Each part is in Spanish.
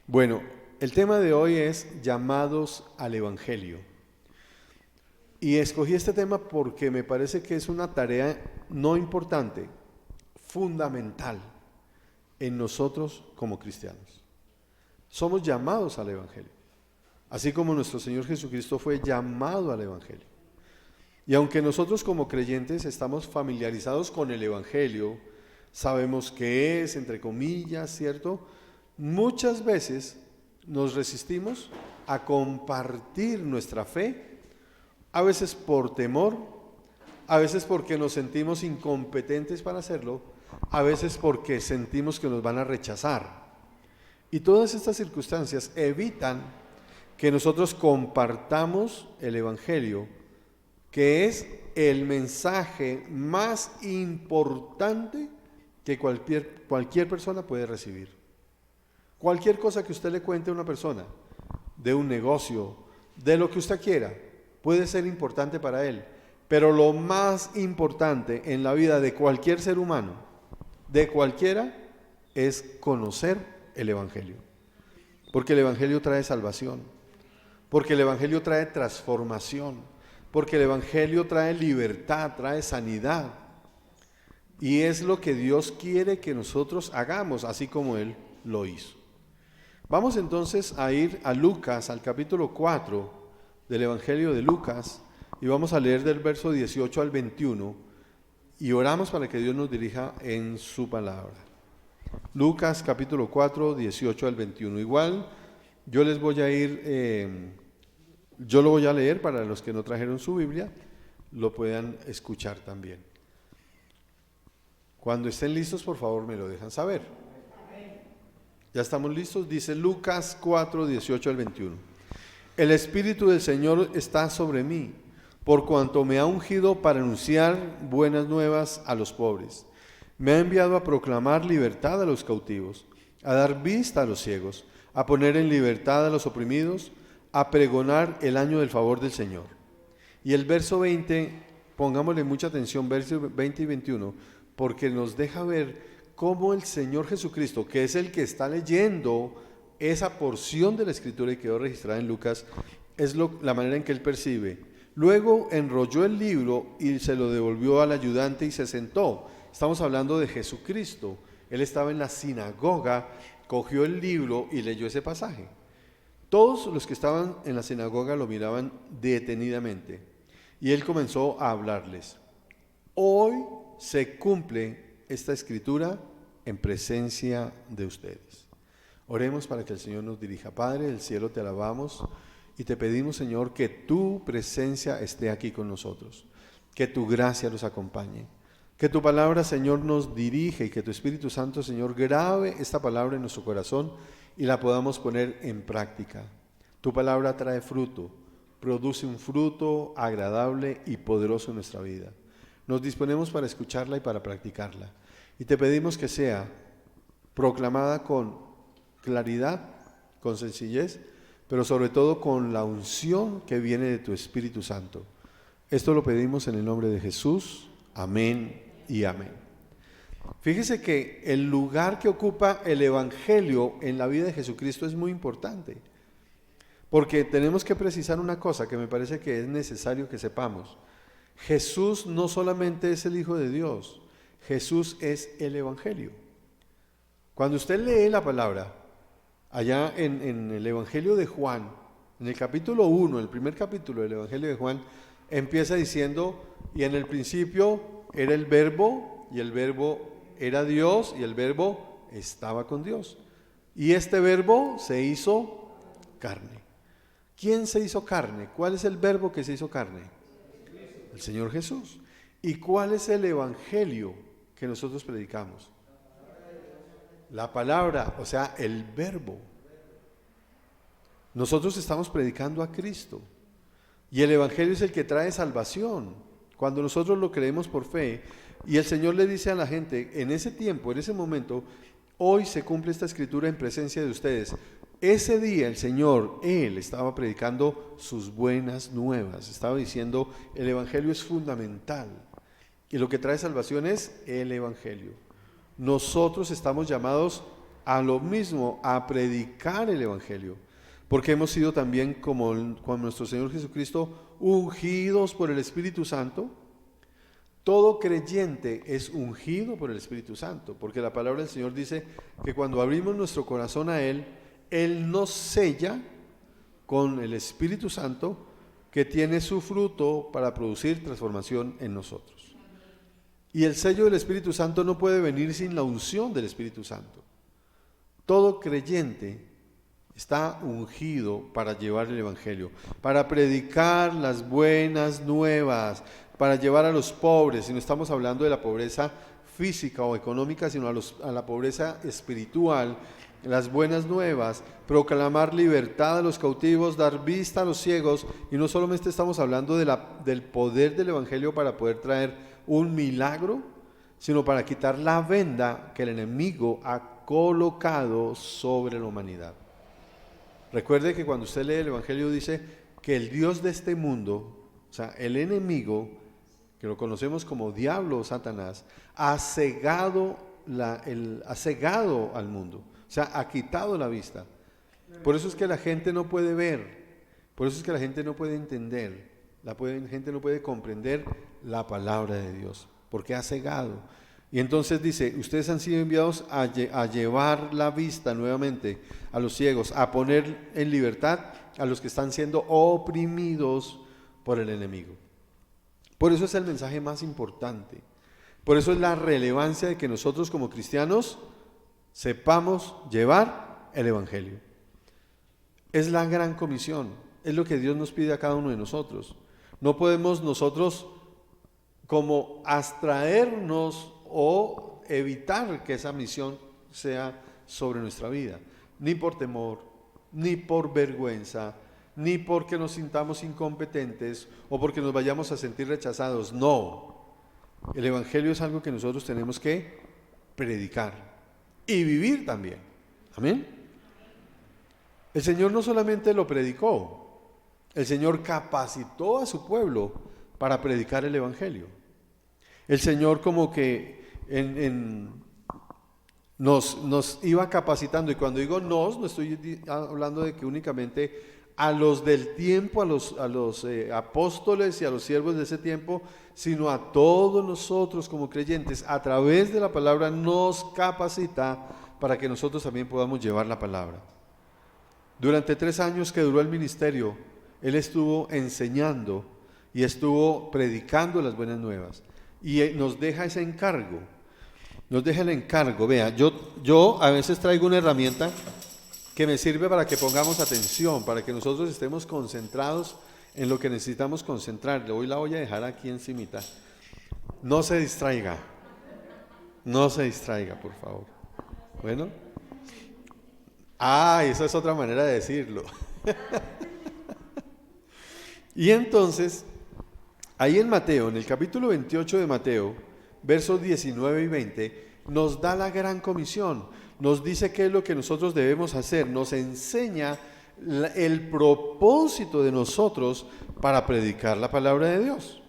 Bueno, el tema de hoy es llamados al Evangelio. Y escogí este tema porque me parece que es una tarea no importante, fundamental en nosotros como cristianos. Somos llamados al Evangelio, así como nuestro Señor Jesucristo fue llamado al Evangelio. Y aunque nosotros como creyentes estamos familiarizados con el Evangelio, sabemos qué es, entre comillas, ¿cierto? Muchas veces nos resistimos a compartir nuestra fe, a veces por temor, a veces porque nos sentimos incompetentes para hacerlo, a veces porque sentimos que nos van a rechazar. Y todas estas circunstancias evitan que nosotros compartamos el Evangelio, que es el mensaje más importante que cualquier persona puede recibir. Cualquier cosa que usted le cuente a una persona, de un negocio, de lo que usted quiera, puede ser importante para él. Pero lo más importante en la vida de cualquier ser humano, de cualquiera, es conocer el Evangelio. Porque el Evangelio trae salvación, porque el Evangelio trae transformación, porque el Evangelio trae libertad, trae sanidad. Y es lo que Dios quiere que nosotros hagamos, así como Él lo hizo. Vamos entonces a ir a Lucas, al capítulo 4 del Evangelio de Lucas, y vamos a leer del verso 18 al 21, y oramos para que Dios nos dirija en su palabra. Lucas capítulo 4, 18 al 21. Igual yo les voy a yo lo voy a leer para los que no trajeron su Biblia, lo puedan escuchar también. Cuando estén listos, por favor, me lo dejan saber. ¿Ya estamos listos? Dice Lucas 4, 18 al 21. El Espíritu del Señor está sobre mí, por cuanto me ha ungido para anunciar buenas nuevas a los pobres. Me ha enviado a proclamar libertad a los cautivos, a dar vista a los ciegos, a poner en libertad a los oprimidos, a pregonar el año del favor del Señor. Y el verso 20, pongámosle mucha atención, versos 20 y 21, porque nos deja ver cómo el Señor Jesucristo, que es el que está leyendo esa porción de la Escritura y quedó registrada en Lucas, es la manera en que él percibe. Luego enrolló el libro y se lo devolvió al ayudante y se sentó. Estamos hablando de Jesucristo. Él estaba en la sinagoga, cogió el libro y leyó ese pasaje. Todos los que estaban en la sinagoga lo miraban detenidamente y él comenzó a hablarles. Hoy se cumple esta escritura en presencia de ustedes. Oremos para que el Señor nos dirija. Padre del cielo, te alabamos y te pedimos, Señor, que tu presencia esté aquí con nosotros, que tu gracia nos acompañe, que tu palabra, Señor, nos dirige y que tu Espíritu Santo, Señor, grabe esta palabra en nuestro corazón y la podamos poner en práctica. Tu palabra trae fruto, produce un fruto agradable y poderoso en nuestra vida. Nos disponemos para escucharla y para practicarla. Y te pedimos que sea proclamada con claridad, con sencillez, pero sobre todo con la unción que viene de tu Espíritu Santo. Esto lo pedimos en el nombre de Jesús. Amén y amén. Fíjese que el lugar que ocupa el Evangelio en la vida de Jesucristo es muy importante, porque tenemos que precisar una cosa que me parece que es necesario que sepamos. Jesús no solamente es el Hijo de Dios, Jesús es el Evangelio. Cuando usted lee la palabra, allá en el Evangelio de Juan, en el capítulo 1, el primer capítulo del Evangelio de Juan, empieza diciendo, y en el principio era el verbo, y el verbo era Dios, y el verbo estaba con Dios. Y este verbo se hizo carne. ¿Quién se hizo carne? ¿Cuál es el verbo que se hizo carne? El Señor Jesús. ¿Y cuál es el Evangelio que nosotros predicamos? La palabra, o sea, el verbo. Nosotros estamos predicando a Cristo. Y el Evangelio es el que trae salvación. Cuando nosotros lo creemos por fe, y el Señor le dice a la gente, en ese tiempo, en ese momento, hoy se cumple esta escritura en presencia de ustedes. Ese día el Señor, Él estaba predicando sus buenas nuevas, estaba diciendo, el Evangelio es fundamental, y lo que trae salvación es el Evangelio. Nosotros estamos llamados a lo mismo, a predicar el Evangelio, porque hemos sido también como nuestro Señor Jesucristo, ungidos por el Espíritu Santo. Todo creyente es ungido por el Espíritu Santo, porque la palabra del Señor dice que cuando abrimos nuestro corazón a Él, Él nos sella con el Espíritu Santo, que tiene su fruto para producir transformación en nosotros. Y el sello del Espíritu Santo no puede venir sin la unción del Espíritu Santo. Todo creyente está ungido para llevar el Evangelio, para predicar las buenas nuevas, para llevar a los pobres, y no estamos hablando de la pobreza física o económica, sino a la pobreza espiritual, las buenas nuevas, proclamar libertad a los cautivos, dar vista a los ciegos, y no solamente estamos hablando del poder del Evangelio para poder traer un milagro, sino para quitar la venda que el enemigo ha colocado sobre la humanidad. Recuerde que cuando usted lee el Evangelio dice que el Dios de este mundo, o sea, el enemigo, que lo conocemos como diablo o Satanás, ha cegado al mundo, o sea, ha quitado la vista. Por eso es que la gente no puede ver, por eso es que la gente no puede entender, gente no puede comprender la palabra de Dios, porque ha cegado. Y entonces dice, ustedes han sido enviados a llevar la vista nuevamente a los ciegos, a poner en libertad a los que están siendo oprimidos por el enemigo. Por eso es el mensaje más importante. Por eso es la relevancia de que nosotros como cristianos sepamos llevar el Evangelio. Es la gran comisión, es lo que Dios nos pide a cada uno de nosotros. No podemos nosotros como abstraernos o evitar que esa misión sea sobre nuestra vida, ni por temor, ni por vergüenza, ni porque nos sintamos incompetentes o porque nos vayamos a sentir rechazados. No, el Evangelio es algo que nosotros tenemos que predicar y vivir también. Amén. El Señor no solamente lo predicó, el Señor capacitó a su pueblo para predicar el Evangelio. El Señor como que nos iba capacitando, y cuando digo no estoy hablando de que únicamente a los del tiempo, a los apóstoles y a los siervos de ese tiempo, sino a todos nosotros como creyentes, a través de la palabra nos capacita para que nosotros también podamos llevar la palabra. Durante 3 años que duró el ministerio, Él estuvo enseñando y estuvo predicando las buenas nuevas, y nos deja ese encargo. Nos deja el encargo. Vea, yo a veces traigo una herramienta que me sirve para que pongamos atención, para que nosotros estemos concentrados en lo que necesitamos concentrar. Hoy la voy a dejar aquí encimita. No se distraiga, por favor. Bueno. Esa es otra manera de decirlo. Y entonces, ahí en Mateo, en el capítulo 28 de Mateo, versos 19 y 20, nos da la gran comisión, nos dice qué es lo que nosotros debemos hacer, nos enseña el propósito de nosotros para predicar la palabra de Dios.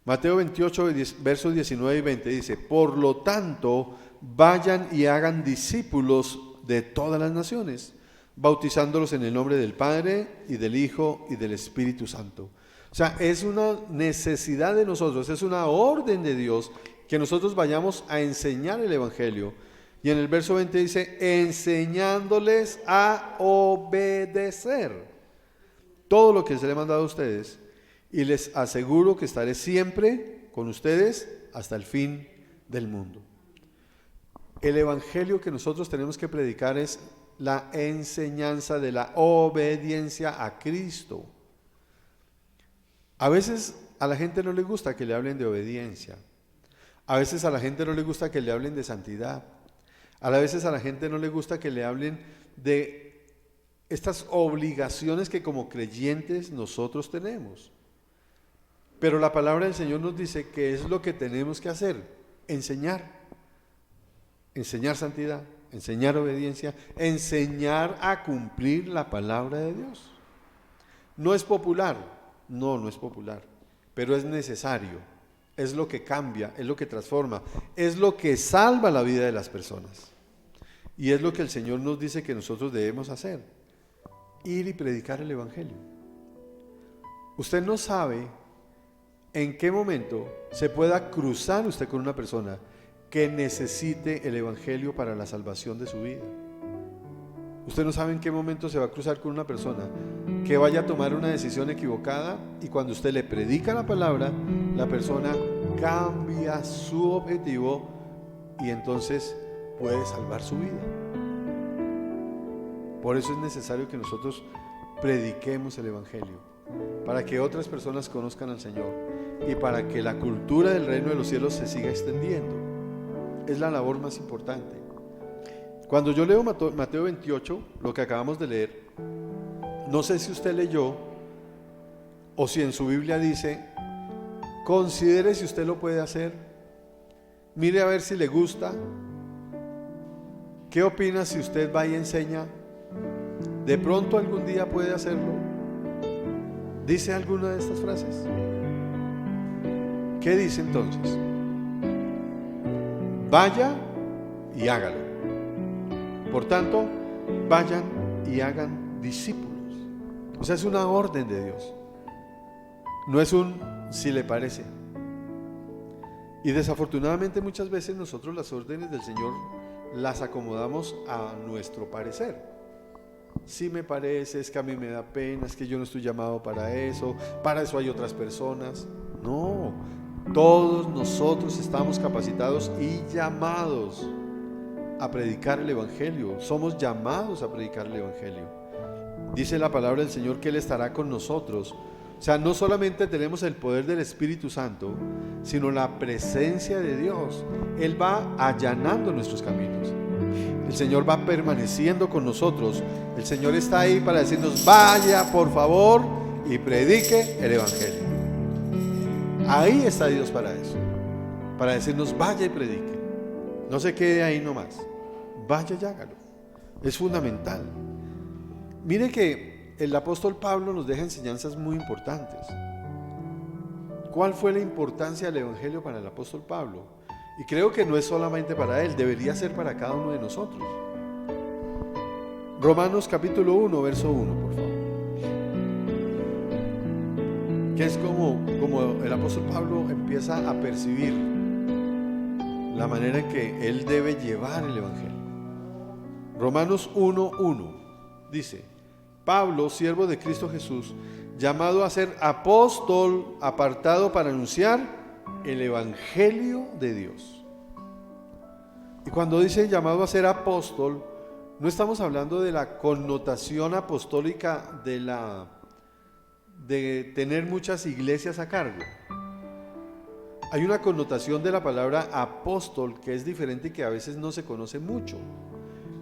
Mateo 28, versos 19 y 20 dice: por lo tanto, vayan y hagan discípulos de todas las naciones, bautizándolos en el nombre del Padre y del Hijo y del Espíritu Santo. O sea, es una necesidad de nosotros, es una orden de Dios que nosotros vayamos a enseñar el Evangelio. Y en el verso 20 dice, enseñándoles a obedecer todo lo que se le ha mandado a ustedes, y les aseguro que estaré siempre con ustedes hasta el fin del mundo. El Evangelio que nosotros tenemos que predicar es la enseñanza de la obediencia a Cristo. A veces a la gente no le gusta que le hablen de obediencia. A veces a la gente no le gusta que le hablen de santidad. A veces a la gente no le gusta que le hablen de estas obligaciones que como creyentes nosotros tenemos. Pero la palabra del Señor nos dice que es lo que tenemos que hacer: enseñar santidad, enseñar obediencia, enseñar a cumplir la palabra de Dios. No es popular, no es popular, pero es necesario, es lo que cambia, es lo que transforma, es lo que salva la vida de las personas. Y es lo que el Señor nos dice que nosotros debemos hacer: ir y predicar el Evangelio. Usted no sabe en qué momento se pueda cruzar usted con una persona que necesite el Evangelio para la salvación de su vida. Usted no sabe en qué momento se va a cruzar con una persona que vaya a tomar una decisión equivocada, y cuando usted le predica la palabra, la persona cambia su objetivo y entonces puede salvar su vida. Por eso es necesario que nosotros prediquemos el Evangelio, para que otras personas conozcan al Señor y para que la cultura del reino de los cielos se siga extendiendo. Es la labor más importante. Cuando yo leo Mateo 28, lo que acabamos de leer, no sé si usted leyó o si en su Biblia dice: considere si usted lo puede hacer, mire a ver si le gusta, qué opina si usted va y enseña, de pronto algún día puede hacerlo. ¿Dice alguna de estas frases? ¿Qué dice entonces? Vaya y hágalo. Por tanto, vayan y hagan discípulos. O sea, es una orden de Dios. No es un si le parece. Y desafortunadamente muchas veces nosotros las órdenes del Señor las acomodamos a nuestro parecer. Si me parece, es que a mí me da pena, es que yo no estoy llamado para eso hay otras personas. No, todos nosotros estamos capacitados y llamados a predicar el Evangelio. Somos llamados a predicar el Evangelio. Dice la palabra del Señor que Él estará con nosotros. O sea, no solamente tenemos el poder del Espíritu Santo, sino la presencia de Dios. Él va allanando nuestros caminos. El Señor va permaneciendo con nosotros. El Señor está ahí para decirnos: vaya por favor y predique el Evangelio. Ahí está Dios para eso, para decirnos: vaya y predique. No se quede ahí nomás, vaya y hágalo. Es fundamental. Mire que el apóstol Pablo nos deja enseñanzas muy importantes. ¿Cuál fue la importancia del Evangelio para el apóstol Pablo? Y creo que no es solamente para él, debería ser para cada uno de nosotros. Romanos capítulo 1, verso 1, por favor. Que es como el apóstol Pablo empieza a percibir la manera en que él debe llevar el Evangelio. Romanos 1:1 dice: Pablo, siervo de Cristo Jesús, llamado a ser apóstol, apartado para anunciar el Evangelio de Dios. Y cuando dice llamado a ser apóstol, no estamos hablando de la connotación apostólica de tener muchas iglesias a cargo. Hay una connotación de la palabra apóstol que es diferente y que a veces no se conoce mucho.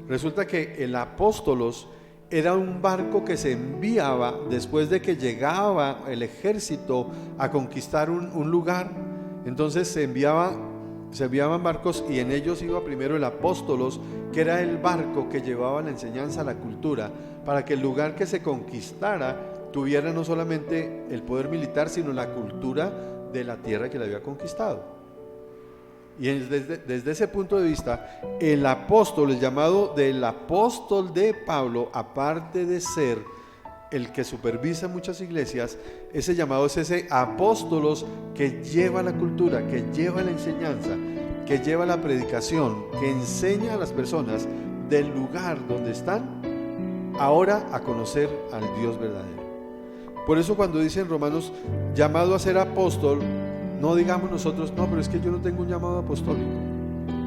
Resulta que el apóstolos era un barco que se enviaba después de que llegaba el ejército a conquistar un lugar. Entonces se enviaban barcos y en ellos iba primero el apóstolos, que era el barco que llevaba la enseñanza, la cultura, para que el lugar que se conquistara tuviera no solamente el poder militar, sino la cultura de la tierra que le había conquistado. Y desde ese punto de vista, el apóstol, el llamado del apóstol de Pablo, aparte de ser el que supervisa muchas iglesias, ese llamado es ese apóstolos que lleva la cultura, que lleva la enseñanza, que lleva la predicación, que enseña a las personas del lugar donde están ahora a conocer al Dios verdadero. Por eso cuando dice en Romanos llamado a ser apóstol, no digamos nosotros: no, pero es que yo no tengo un llamado apostólico.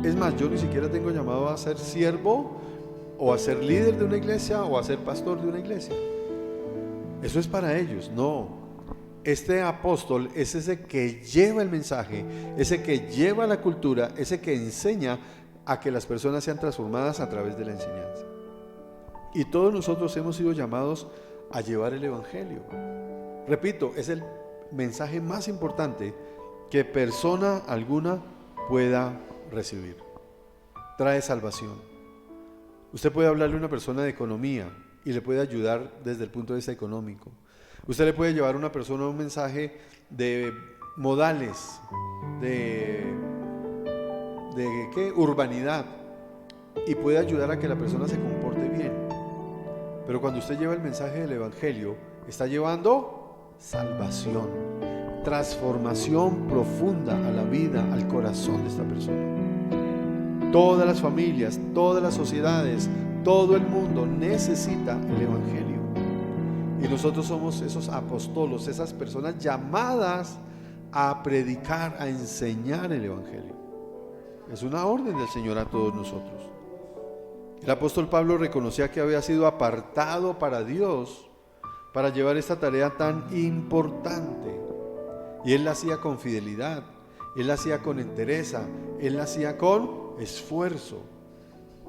Es más, yo ni siquiera tengo llamado a ser siervo o a ser líder de una iglesia o a ser pastor de una iglesia. Eso es para ellos. No, este apóstol es ese que lleva el mensaje, ese que lleva la cultura, ese que enseña a que las personas sean transformadas a través de la enseñanza. Y todos nosotros hemos sido llamados a llevar el Evangelio. Repito, es el mensaje más importante que persona alguna pueda recibir. Trae salvación. Usted puede hablarle a una persona de economía y le puede ayudar desde el punto de vista económico. Usted le puede llevar a una persona un mensaje de modales, de urbanidad, y puede ayudar a que la persona se comporte bien. Pero cuando usted lleva el mensaje del Evangelio, está llevando salvación, transformación profunda a la vida, al corazón de esta persona. Todas las familias, todas las sociedades, todo el mundo necesita el Evangelio. Y nosotros somos esos apóstolos, esas personas llamadas a predicar, a enseñar el Evangelio. Es una orden del Señor a todos nosotros. El apóstol Pablo reconocía que había sido apartado para Dios para llevar esta tarea tan importante. Y él la hacía con fidelidad, él la hacía con entereza, él la hacía con esfuerzo.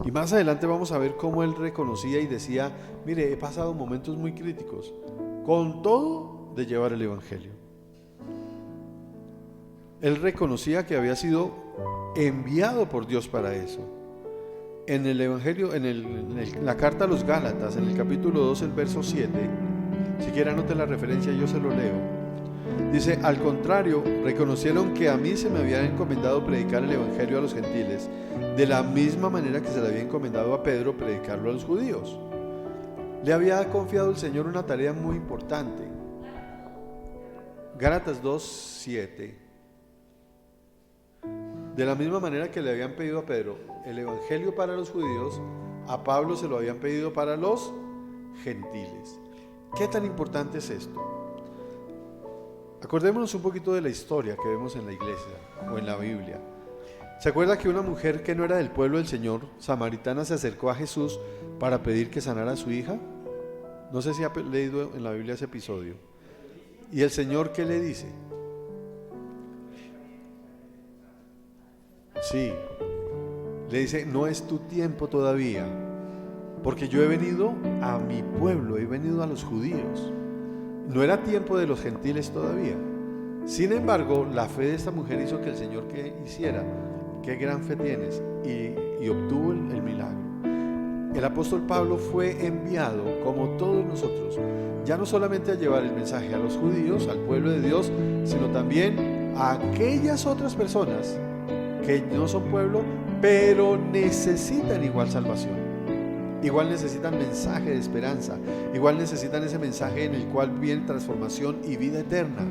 Y más adelante vamos a ver cómo él reconocía y decía: mire, he pasado momentos muy críticos, con todo de llevar el Evangelio. Él reconocía que había sido enviado por Dios para eso. En el Evangelio, en la carta a los Gálatas, en el capítulo 2, el verso 7, si quiere anote la referencia, yo se lo leo. Dice: al contrario, reconocieron que a mí se me había encomendado predicar el Evangelio a los gentiles, de la misma manera que se le había encomendado a Pedro predicarlo a los judíos. Le había confiado el Señor una tarea muy importante. Gálatas 2, 7. De la misma manera que le habían pedido a Pedro el Evangelio para los judíos, a Pablo se lo habían pedido para los gentiles. ¿Qué tan importante es esto? Acordémonos un poquito de la historia que vemos en la iglesia o en la Biblia. ¿Se acuerda que una mujer que no era del pueblo del Señor, samaritana, se acercó a Jesús para pedir que sanara a su hija? No sé si ha leído en la Biblia ese episodio. ¿Y el Señor qué le dice? Sí, le dice: no es tu tiempo todavía, porque yo he venido a mi pueblo, he venido a los judíos. No era tiempo de los gentiles todavía. Sin embargo, la fe de esta mujer hizo que el Señor que hiciera: qué gran fe tienes, y obtuvo el milagro. El apóstol Pablo fue enviado, como todos nosotros, ya no solamente a llevar el mensaje a los judíos, al pueblo de Dios, sino también a aquellas otras personas que no son pueblo, pero necesitan igual salvación, igual necesitan mensaje de esperanza, igual necesitan ese mensaje en el cual viene transformación y vida eterna.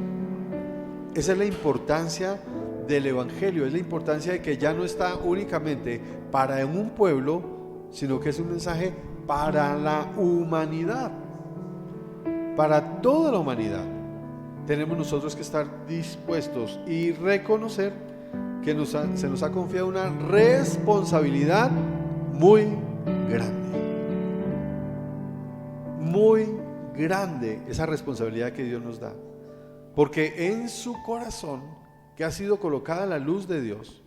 Esa es la importancia del Evangelio, es la importancia de que ya no está únicamente para un pueblo, sino que es un mensaje para la humanidad, para toda la humanidad. Tenemos nosotros que estar dispuestos y reconocer que se nos ha confiado una responsabilidad muy grande. Muy grande esa responsabilidad que Dios nos da. Porque en su corazón, que ha sido colocada la luz de Dios,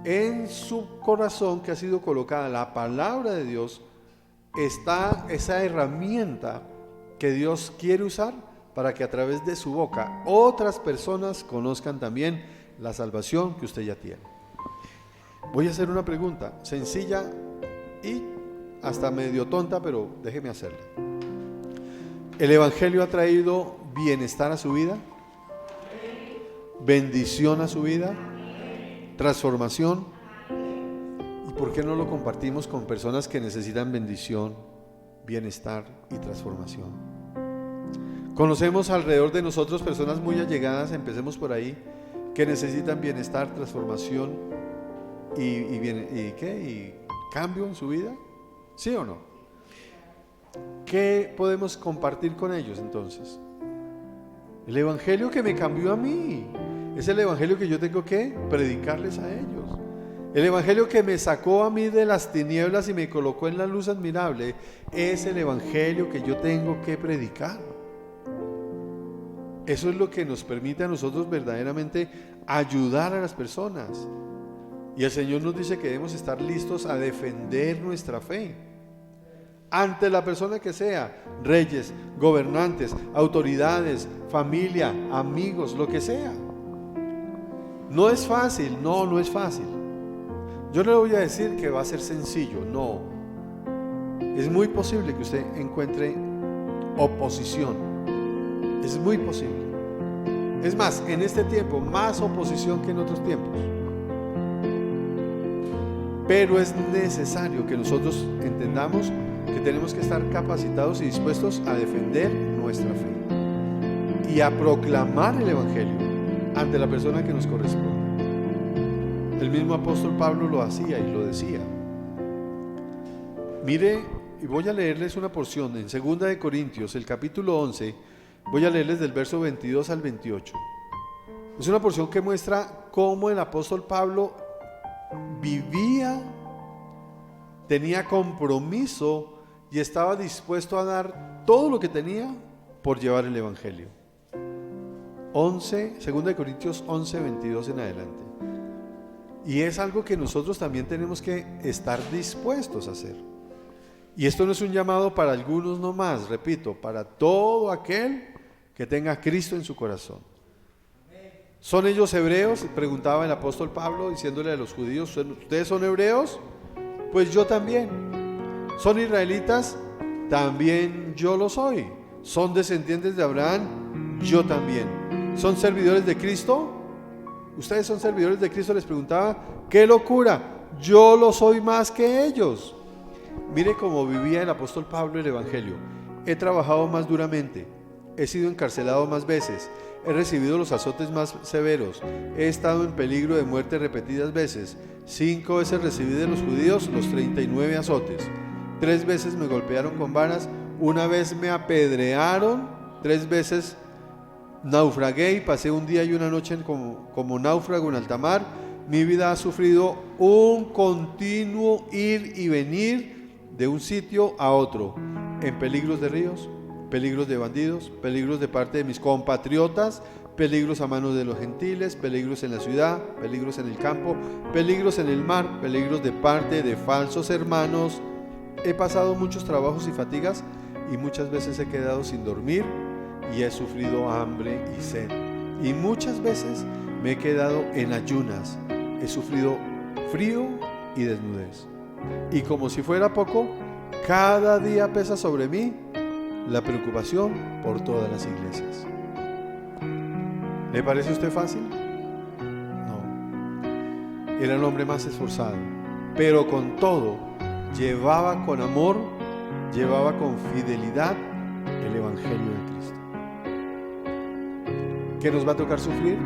en su corazón que ha sido colocada la palabra de Dios, está esa herramienta que Dios quiere usar para que a través de su boca otras personas conozcan también la salvación que usted ya tiene. Voy a hacer una pregunta sencilla y hasta medio tonta, pero déjeme hacerla. ¿El Evangelio ha traído bienestar a su vida? ¿Bendición a su vida? ¿Transformación? ¿Y por qué no lo compartimos con personas que necesitan bendición, bienestar y transformación? Conocemos alrededor de nosotros personas muy allegadas, empecemos por ahí, que necesitan bienestar, transformación y cambio en su vida. ¿Sí o no? ¿Qué podemos compartir con ellos entonces? El Evangelio que me cambió a mí es el Evangelio que yo tengo que predicarles a ellos. El Evangelio que me sacó a mí de las tinieblas y me colocó en la luz admirable es el Evangelio que yo tengo que predicar. Eso es lo que nos permite a nosotros verdaderamente ayudar a las personas. Y el Señor nos dice que debemos estar listos a defender nuestra fe ante la persona que sea, reyes, gobernantes, autoridades, familia, amigos, lo que sea. No es fácil, no es fácil. Yo no le voy a decir que va a ser sencillo, no. Es muy posible que usted encuentre oposición. Es muy posible. Es más, en este tiempo, más oposición que en otros tiempos. pero es necesario que nosotros entendamos que tenemos que estar capacitados y dispuestos a defender nuestra fe y a proclamar el Evangelio ante la persona que nos corresponde. El mismo apóstol Pablo lo hacía y lo decía. Mire, y voy a leerles una porción en 2 de Corintios, el capítulo 11, voy a leerles del verso 22 al 28. Es una porción que muestra cómo el apóstol Pablo vivía, tenía compromiso y estaba dispuesto a dar todo lo que tenía por llevar el Evangelio. 2 de Corintios 11, 22 en adelante. Y es algo que nosotros también tenemos que estar dispuestos a hacer. Y esto no es un llamado para algunos nomás, repito, para todo aquel que tenga a Cristo en su corazón. ¿Son ellos hebreos?, preguntaba el apóstol Pablo, diciéndole a los judíos: ¿ustedes son hebreos? Pues yo también. ¿Son israelitas? También yo lo soy. ¿Son descendientes de Abraham? Yo también. ¿Son servidores de Cristo? ¿Ustedes son servidores de Cristo?, les preguntaba. ¡Qué locura! Yo lo soy más que ellos. Mire cómo vivía el apóstol Pablo el Evangelio. He trabajado más duramente, he sido encarcelado más veces, he recibido los azotes más severos, he estado en peligro de muerte repetidas veces. 5 veces recibí de los judíos los 39 azotes. 3 veces me golpearon con varas, 1 vez me apedrearon, 3 veces naufragué y pasé un día y una noche como náufrago en alta mar. Mi vida ha sufrido un continuo ir y venir de un sitio a otro, en peligros de ríos, peligros de bandidos, peligros de parte de mis compatriotas, peligros a manos de los gentiles, peligros en la ciudad, peligros en el campo, peligros en el mar, peligros de parte de falsos hermanos. He pasado muchos trabajos y fatigas y muchas veces he quedado sin dormir y he sufrido hambre y sed. Y muchas veces me he quedado en ayunas, he sufrido frío y desnudez. Y como si fuera poco, cada día pesa sobre mí la preocupación por todas las iglesias. ¿Le parece a usted fácil? No. Era el hombre más esforzado, pero con todo llevaba con amor, llevaba con fidelidad el Evangelio de Cristo. ¿Que nos va a tocar sufrir?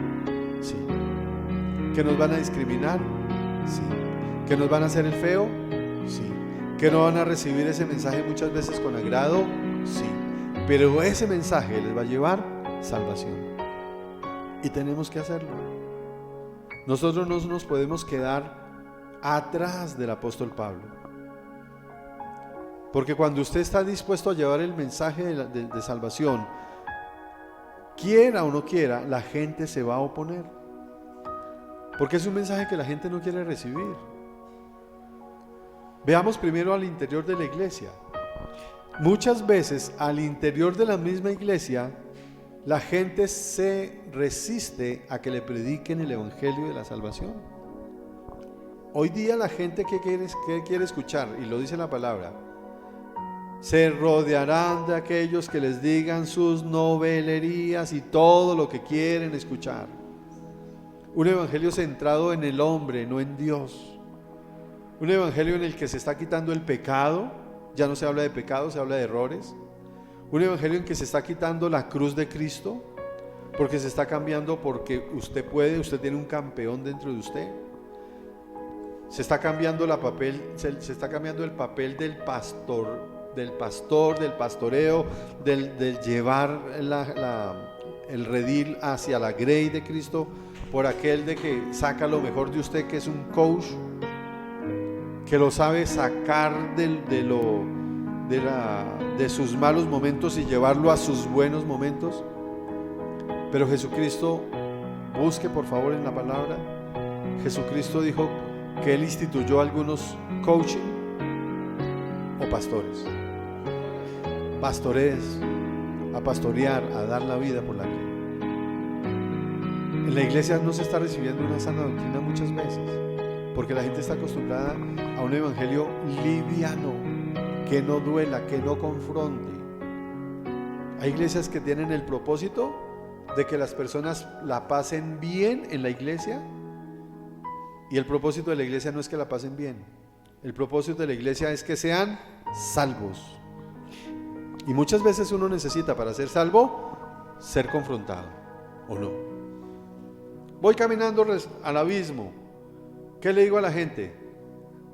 Sí. ¿Que nos van a discriminar? Sí. ¿Que nos van a hacer el feo? Sí. ¿Que no van a recibir ese mensaje muchas veces con agrado? Sí. Pero ese mensaje les va a llevar salvación. Y tenemos que hacerlo. Nosotros no nos podemos quedar atrás del apóstol Pablo. Porque cuando usted está dispuesto a llevar el mensaje de salvación, quiera o no quiera, la gente se va a oponer. Porque es un mensaje que la gente no quiere recibir. Veamos primero al interior de la iglesia. Muchas veces al interior de la misma iglesia, la gente se resiste a que le prediquen el evangelio de la salvación. Hoy día la gente que quiere escuchar, y lo dice la palabra, se rodearán de aquellos que les digan sus novelerías y todo lo que quieren escuchar. Un evangelio centrado en el hombre, no en Dios. Un evangelio en el que se está quitando el pecado. Ya no se habla de pecado, se habla de errores. Un evangelio en que se está quitando la cruz de Cristo, porque se está cambiando, porque usted puede, usted tiene un campeón dentro de usted. Se está cambiando se está cambiando el papel del pastoreo, del llevar el redil hacia la grey de Cristo, por aquel de que saca lo mejor de usted, que es un coach, que lo sabe sacar de sus malos momentos y llevarlo a sus buenos momentos. Pero Jesucristo, busque por favor en la palabra, Jesucristo dijo que Él instituyó algunos coaching o pastores. Pastores, a pastorear, a dar la vida por la grey. En la iglesia no se está recibiendo una sana doctrina muchas veces, porque la gente está acostumbrada a un evangelio liviano, que no duela, que no confronte. Hay iglesias que tienen el propósito de que las personas la pasen bien en la iglesia, Y el propósito de la iglesia no es que la pasen bien. El propósito de la iglesia es que sean salvos. Y muchas veces uno necesita, para ser salvo, ser confrontado, ¿o no? Voy caminando al abismo. ¿Qué le digo a la gente?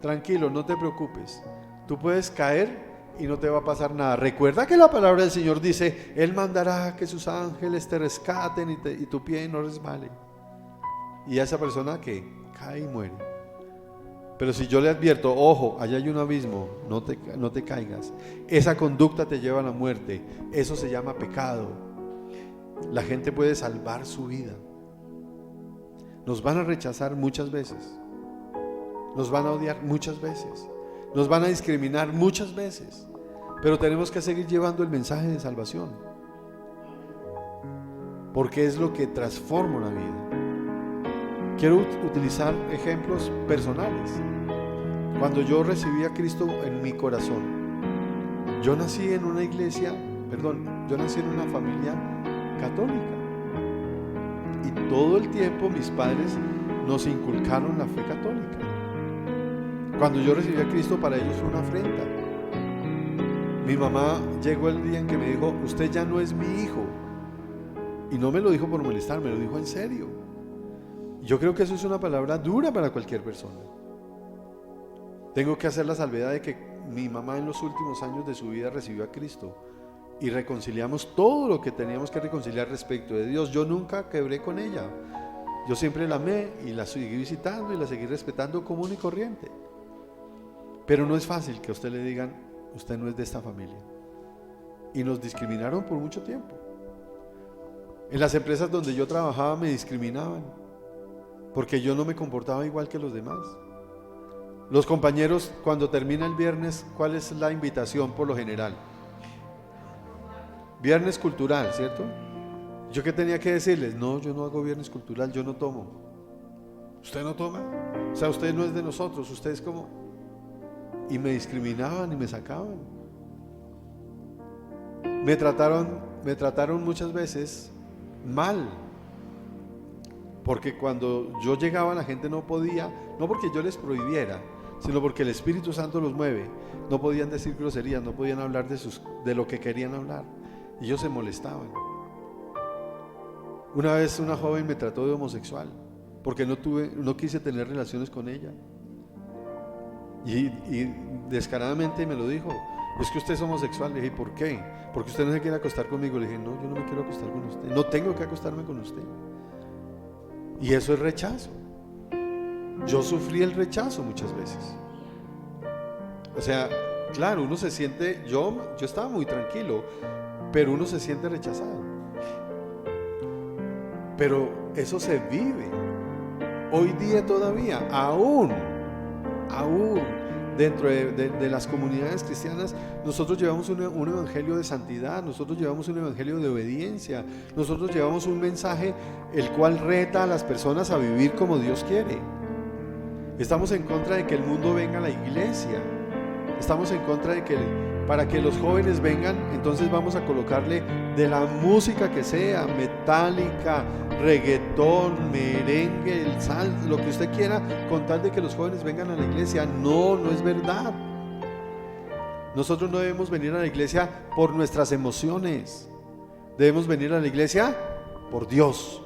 Tranquilo, no te preocupes. Tú puedes caer y no te va a pasar nada. Recuerda que la palabra del Señor dice: Él mandará que sus ángeles te rescaten y tu pie no resbale. Y a esa persona que cae y muere. Pero si yo le advierto: ojo, allá hay un abismo, no te caigas, esa conducta te lleva a la muerte, eso se llama pecado, la gente puede salvar su vida. Nos van a rechazar muchas veces, nos van a odiar muchas veces, nos van a discriminar muchas veces, pero tenemos que seguir llevando el mensaje de salvación, porque es lo que transforma una vida. Quiero utilizar ejemplos personales. Cuando yo recibí a Cristo en mi corazón, yo nací en una familia católica, y todo el tiempo mis padres nos inculcaron la fe católica. Cuando yo recibí a Cristo, para ellos fue una afrenta. Mi mamá llegó el día en que me dijo: usted ya no es mi hijo. Y no me lo dijo por molestar, me lo dijo en serio. Yo creo que eso es una palabra dura para cualquier persona. Tengo que hacer la salvedad de que mi mamá en los últimos años de su vida recibió a Cristo y reconciliamos todo lo que teníamos que reconciliar respecto de Dios. Yo nunca quebré con ella. Yo siempre la amé y la seguí visitando y la seguí respetando común y corriente. Pero no es fácil que a usted le digan: usted no es de esta familia. Y nos discriminaron por mucho tiempo. En las empresas donde yo trabajaba me discriminaban porque yo no me comportaba igual que los demás. Los compañeros, cuando termina el viernes, ¿cuál es la invitación por lo general? Viernes cultural, ¿cierto? ¿Yo qué tenía que decirles? No, yo no hago viernes cultural, yo no tomo. ¿Usted no toma? O sea, usted no es de nosotros, usted es como... Y me discriminaban y me sacaban. Me trataron muchas veces mal, porque cuando yo llegaba la gente no podía, no porque yo les prohibiera, sino porque el Espíritu Santo los mueve. No podían decir groserías, no podían hablar de lo que querían hablar, y ellos se molestaban. Una vez una joven me trató de homosexual porque no quise tener relaciones con ella, y descaradamente me lo dijo: es que usted es homosexual. Le dije: ¿por qué? Porque usted no se quiere acostar conmigo. Le dije: no, yo no me quiero acostar con usted, no tengo que acostarme con usted. Y eso es rechazo. Yo sufrí el rechazo muchas veces. O sea, claro, uno se siente, yo estaba muy tranquilo, pero uno se siente rechazado. Pero eso se vive hoy día todavía, aún dentro de las comunidades cristianas. Nosotros llevamos un evangelio de santidad, nosotros llevamos un evangelio de obediencia, nosotros llevamos un mensaje el cual reta a las personas a vivir como Dios quiere. Estamos en contra de que el mundo venga a la iglesia, estamos en contra de que para que los jóvenes vengan, entonces vamos a colocarle de la música que sea, metálica, reggaetón, merengue, el salsa, lo que usted quiera, con tal de que los jóvenes vengan a la iglesia. No es verdad. Nosotros no debemos venir a la iglesia por nuestras emociones, debemos venir a la iglesia por Dios,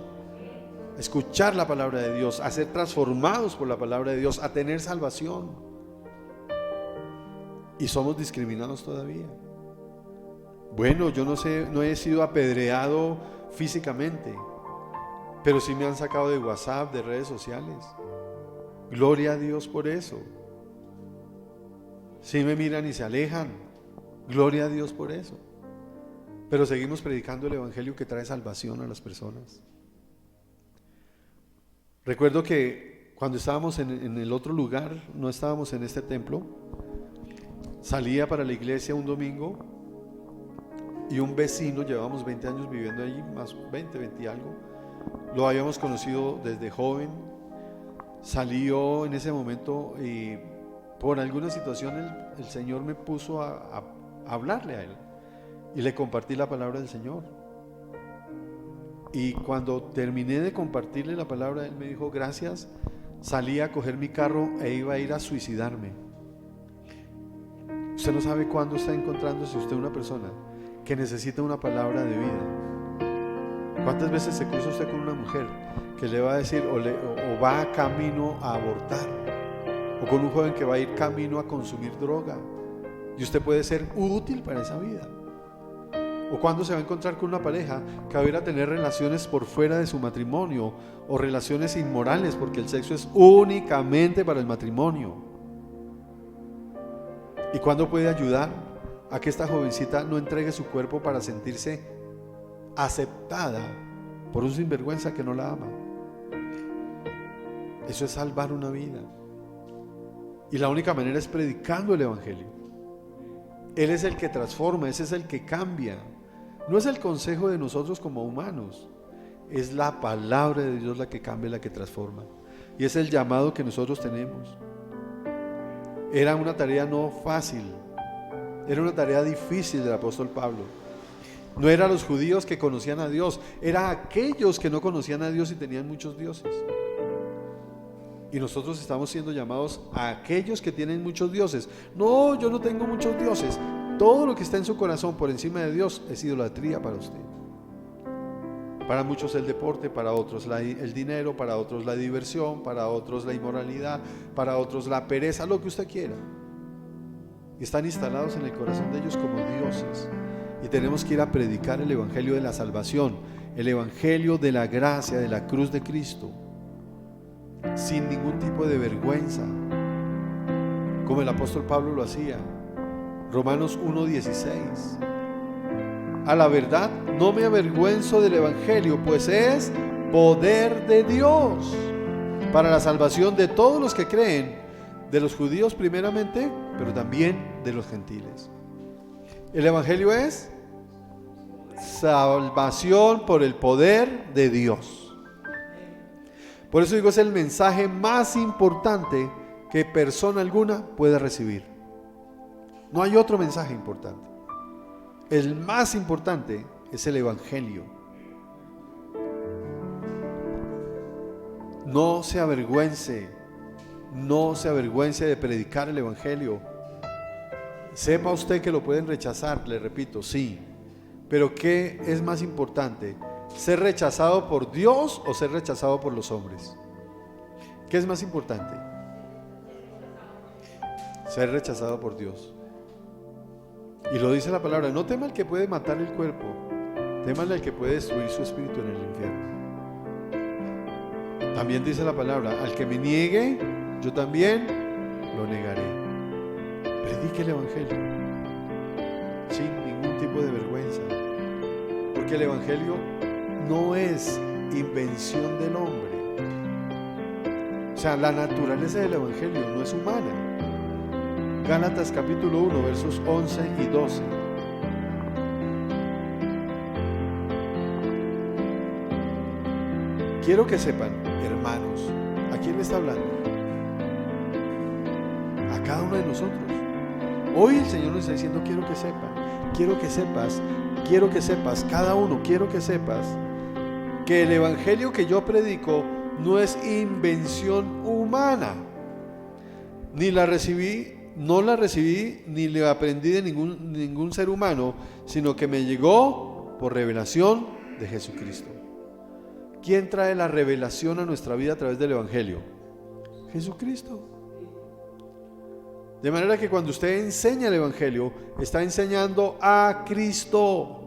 escuchar la palabra de Dios, a ser transformados por la palabra de Dios, a tener salvación. Y somos discriminados todavía. Bueno, yo no sé, no he sido apedreado físicamente, pero sí me han sacado de WhatsApp, de redes sociales. Gloria a Dios por eso. Sí me miran y se alejan. Gloria a Dios por eso. Pero seguimos predicando el evangelio que trae salvación a las personas. Recuerdo que cuando estábamos en el otro lugar, no estábamos en este templo, salía para la iglesia un domingo y un vecino, llevábamos 20 años viviendo allí, más 20 y algo, lo habíamos conocido desde joven. Salió en ese momento y por alguna situación el Señor me puso a hablarle a él y le compartí la palabra del Señor. Y cuando terminé de compartirle la palabra, él me dijo: gracias, salí a coger mi carro e iba a ir a suicidarme. Usted no sabe cuándo está encontrándose usted una persona que necesita una palabra de vida. ¿Cuántas veces se cruza usted con una mujer que le va a decir o va camino a abortar, o con un joven que va a ir camino a consumir droga, y usted puede ser útil para esa vida? O cuando se va a encontrar con una pareja que va a ir a tener relaciones por fuera de su matrimonio, o relaciones inmorales, porque el sexo es únicamente para el matrimonio. ¿Y cuándo puede ayudar a que esta jovencita no entregue su cuerpo para sentirse aceptada por un sinvergüenza que no la ama? Eso es salvar una vida. Y la única manera es predicando el evangelio. Él es el que transforma, ese es el que cambia. No es el consejo de nosotros como humanos, es la palabra de Dios la que cambia, la que transforma. Y es el llamado que nosotros tenemos. Era una tarea no fácil, era una tarea difícil del apóstol Pablo. No eran los judíos que conocían a Dios, eran aquellos que no conocían a Dios y tenían muchos dioses. Y nosotros estamos siendo llamados a aquellos que tienen muchos dioses. No, yo no tengo muchos dioses. Todo lo que está en su corazón por encima de Dios es idolatría para usted. Para muchos el deporte, para otros el dinero, para otros la diversión, para otros la inmoralidad, para otros la pereza, lo que usted quiera. Y están instalados en el corazón de ellos como dioses. Y tenemos que ir a predicar el evangelio de la salvación, el evangelio de la gracia, de la cruz de Cristo, sin ningún tipo de vergüenza, como el apóstol Pablo lo hacía. Romanos 1:16. A la verdad no me avergüenzo del evangelio, pues es poder de Dios para la salvación de todos los que creen, de los judíos primeramente, pero también de los gentiles. El evangelio es salvación por el poder de Dios. Por eso digo, es el mensaje más importante que persona alguna puede recibir. No hay otro mensaje importante. El más importante es el evangelio. No se avergüence de predicar el evangelio. Sepa usted que lo pueden rechazar, le repito, sí. Pero ¿qué es más importante? ¿Ser rechazado por Dios o ser rechazado por los hombres? ¿Qué es más importante? Ser rechazado por Dios. Y lo dice la palabra: no tema al que puede matar el cuerpo, témale al que puede destruir su espíritu en el infierno. También dice la palabra: al que me niegue, yo también lo negaré. Predique el evangelio sin ningún tipo de vergüenza, porque el evangelio no es invención del hombre. O sea, la naturaleza del evangelio no es humana. Gálatas capítulo 1, versos 11 y 12. Quiero que sepan, hermanos, ¿a quién le está hablando? A cada uno de nosotros. Hoy el Señor nos está diciendo: quiero que sepan, quiero que sepas, quiero que sepas, cada uno, quiero que sepas que el evangelio que yo predico no es invención humana. No la recibí ni le aprendí de ningún ser humano, sino que me llegó por revelación de Jesucristo. ¿Quién trae la revelación a nuestra vida a través del evangelio? Jesucristo. De manera que cuando usted enseña el evangelio, está enseñando a Cristo,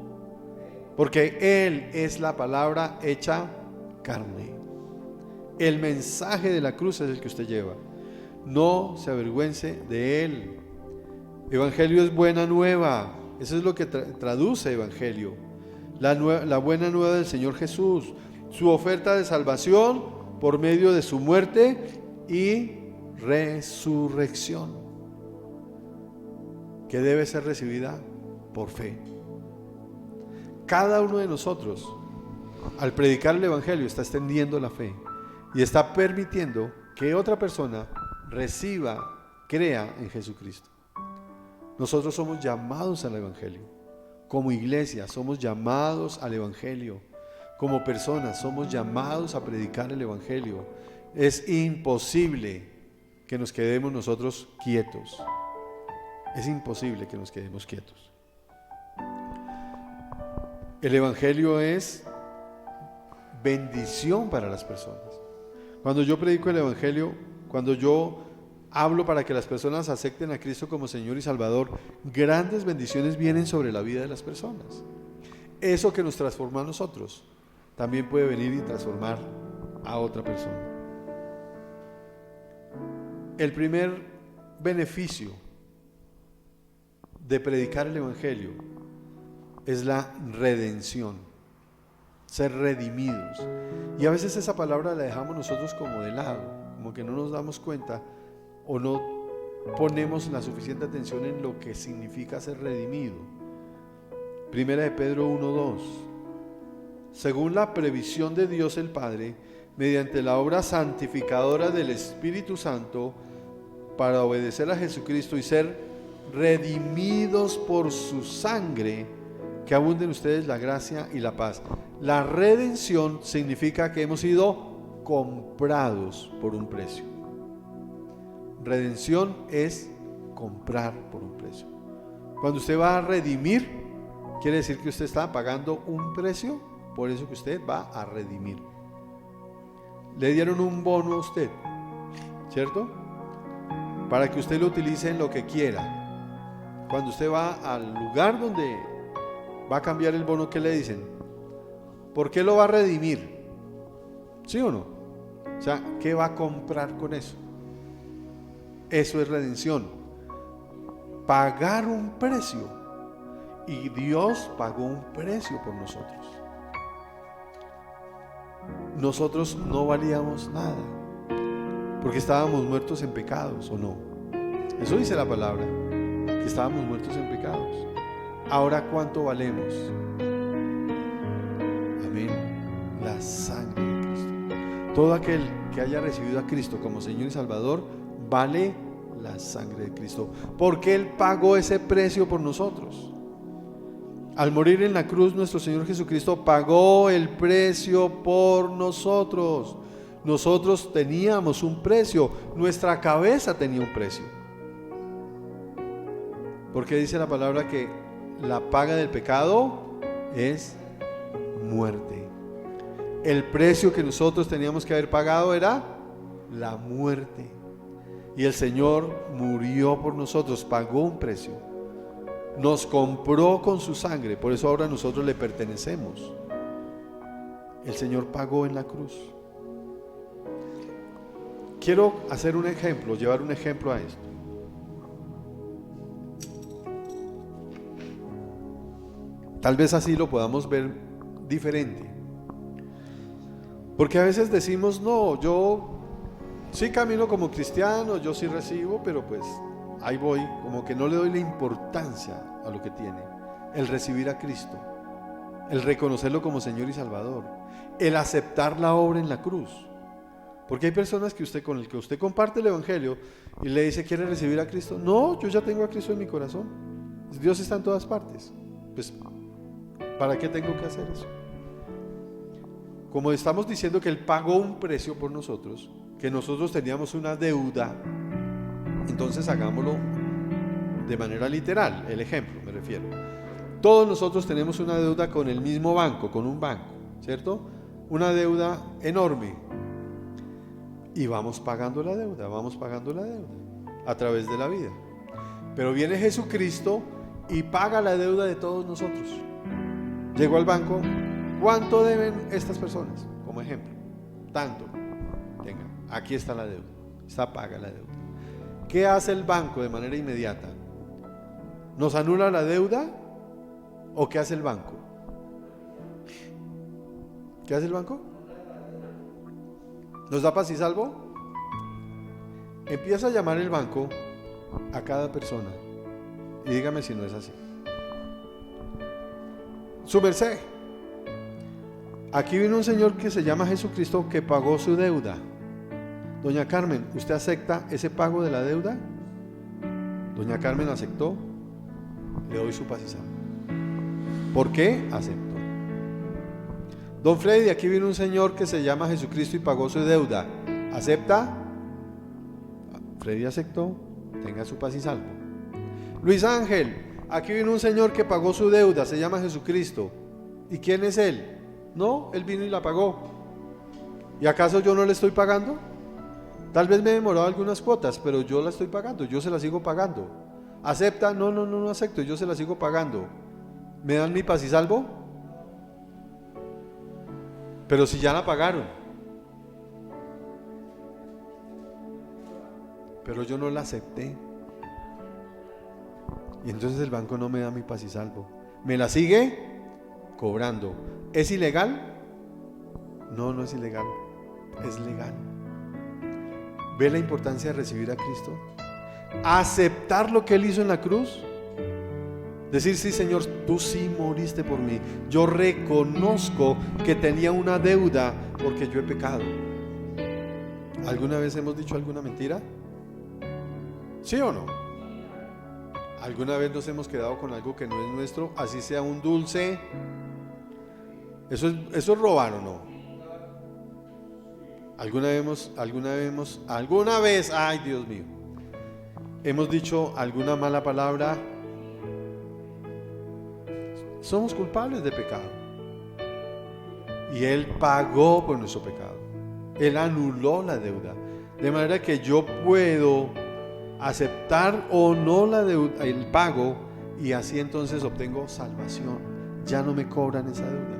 porque Él es la palabra hecha carne. El mensaje de la cruz es el que usted lleva. No se avergüence de él. Evangelio es buena nueva. Eso es lo que traduce evangelio. La buena nueva del Señor Jesús, su oferta de salvación por medio de su muerte y resurrección, que debe ser recibida por fe. Cada uno de nosotros, al predicar el evangelio, está extendiendo la fe y está permitiendo que otra persona reciba, crea en Jesucristo. Nosotros somos llamados al evangelio. Como iglesia somos llamados al evangelio. Como personas somos llamados a predicar el evangelio. Es imposible que nos quedemos nosotros quietos. Es imposible que nos quedemos quietos. El Evangelio es bendición para las personas. Cuando yo predico el Evangelio, cuando yo hablo para que las personas acepten a Cristo como Señor y Salvador, grandes bendiciones vienen sobre la vida de las personas. Eso que nos transforma a nosotros, también puede venir y transformar a otra persona. El primer beneficio de predicar el Evangelio es la redención, ser redimidos. Y a veces esa palabra la dejamos nosotros como de lado, como que no nos damos cuenta o no ponemos la suficiente atención en lo que significa ser redimido. Primera de Pedro 1:2. Según la previsión de Dios el Padre, mediante la obra santificadora del Espíritu Santo, para obedecer a Jesucristo y ser redimidos por su sangre, que abunden ustedes la gracia y la paz. La redención significa que hemos sido comprados por un precio. Redención es comprar por un precio. Cuando usted va a redimir, quiere decir que usted está pagando un precio, por eso que usted va a redimir. Le dieron un bono a usted, ¿cierto? Para que usted lo utilice en lo que quiera. Cuando usted va al lugar donde va a cambiar el bono, ¿qué le dicen? ¿Por qué lo va a redimir? ¿Sí o no? O sea, ¿qué va a comprar con eso? Eso es redención. Pagar un precio. Y Dios pagó un precio por nosotros. Nosotros no valíamos nada, porque estábamos muertos en pecados, ¿o no? Eso dice la palabra, que estábamos muertos en pecados. Ahora, ¿cuánto valemos? Amén. La sangre de Cristo. Todo aquel que haya recibido a Cristo como Señor y Salvador, vale la sangre de Cristo, porque Él pagó ese precio por nosotros. Al morir en la cruz, nuestro Señor Jesucristo pagó el precio por nosotros. Nosotros teníamos un precio, nuestra cabeza tenía un precio. Porque dice la palabra que la paga del pecado es muerte. El precio que nosotros teníamos que haber pagado era la muerte. Y el Señor murió por nosotros, pagó un precio. Nos compró con su sangre, por eso ahora nosotros le pertenecemos. El Señor pagó en la cruz. Quiero hacer un ejemplo, llevar un ejemplo a esto. Tal vez así lo podamos ver diferente. Porque a veces decimos, no, yo sí camino como cristiano, yo sí recibo, pero pues ahí voy, como que no le doy la importancia a lo que tiene. El recibir a Cristo, el reconocerlo como Señor y Salvador, el aceptar la obra en la cruz. Porque hay personas que con el que usted comparte el Evangelio y le dice, ¿quiere recibir a Cristo? No, yo ya tengo a Cristo en mi corazón. Dios está en todas partes. Pues, ¿para qué tengo que hacer eso? Como estamos diciendo que Él pagó un precio por nosotros, que nosotros teníamos una deuda, entonces hagámoslo de manera literal. El ejemplo me refiero. Todos nosotros tenemos una deuda con el mismo banco, con un banco, ¿cierto? Una deuda enorme. Y vamos pagando la deuda a través de la vida. Pero viene Jesucristo y paga la deuda de todos nosotros. Llegó al banco, ¿cuánto deben estas personas? Como ejemplo, tanto. Venga, aquí está la deuda, está paga la deuda. ¿Qué hace el banco de manera inmediata? ¿Nos anula la deuda o qué hace el banco? ¿Qué hace el banco? ¿Nos da paz y salvo? Empieza a llamar el banco a cada persona y dígame si no es así. Su merced, aquí vino un señor que se llama Jesucristo que pagó su deuda. Doña Carmen, ¿usted acepta ese pago de la deuda? Doña Carmen aceptó, le doy su paz y salvo. ¿Por qué? Aceptó. Don Freddy, aquí vino un señor que se llama Jesucristo y pagó su deuda. ¿Acepta? Freddy aceptó. Tenga su paz y salvo. Luis Ángel, aquí vino un señor que pagó su deuda, se llama Jesucristo. ¿Y quién es él? No, él vino y la pagó. ¿Y acaso yo no le estoy pagando? Tal vez me he demorado algunas cuotas, pero yo la estoy pagando, yo se la sigo pagando. ¿Acepta? No acepto, yo se la sigo pagando. ¿Me dan mi paz y salvo? Pero si ya la pagaron. Pero yo no la acepté. Y entonces el banco no me da mi paz y salvo. ¿Me la sigue cobrando? ¿Es ilegal? No, no es ilegal. Es legal. ¿Ve la importancia de recibir a Cristo? Aceptar lo que Él hizo en la cruz. Decir, sí, Señor, tú sí moriste por mí. Yo reconozco que tenía una deuda porque yo he pecado. ¿Alguna vez hemos dicho alguna mentira? ¿Sí o no? ¿Alguna vez nos hemos quedado con algo que no es nuestro, así sea un dulce? ¿Eso es robar o no? ¿Alguna vez, ay Dios mío, hemos dicho alguna mala palabra? Somos culpables de pecado. Y Él pagó por nuestro pecado. Él anuló la deuda. De manera que yo puedo aceptar o no la deuda, el pago, y así entonces obtengo salvación. Ya no me cobran esa deuda.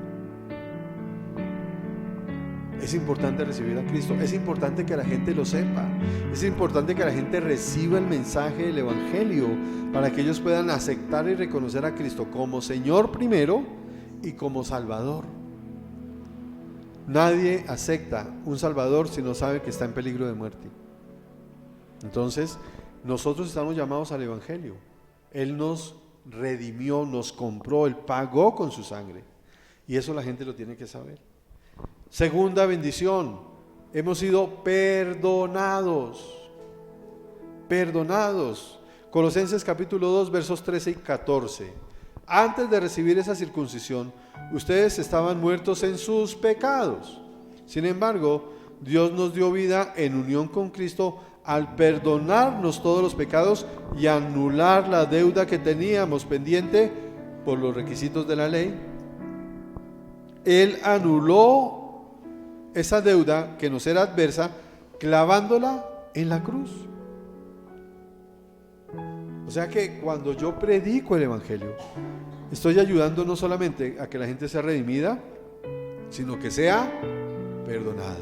Es importante recibir a Cristo. Es importante que la gente lo sepa. Es importante que la gente reciba el mensaje del Evangelio para que ellos puedan aceptar y reconocer a Cristo como Señor primero y como Salvador. Nadie acepta un Salvador si no sabe que está en peligro de muerte. Entonces, nosotros estamos llamados al Evangelio. Él nos redimió, nos compró, Él pagó con su sangre. Y eso la gente lo tiene que saber. Segunda bendición, hemos sido perdonados. Perdonados. Colosenses capítulo 2, versos 13 y 14. Antes de recibir esa circuncisión, ustedes estaban muertos en sus pecados. Sin embargo, Dios nos dio vida en unión con Cristo al perdonarnos todos los pecados y anular la deuda que teníamos pendiente por los requisitos de la ley. Él anuló esa deuda que nos era adversa clavándola en la cruz. O sea que cuando yo predico el Evangelio, estoy ayudando no solamente a que la gente sea redimida, sino que sea perdonada.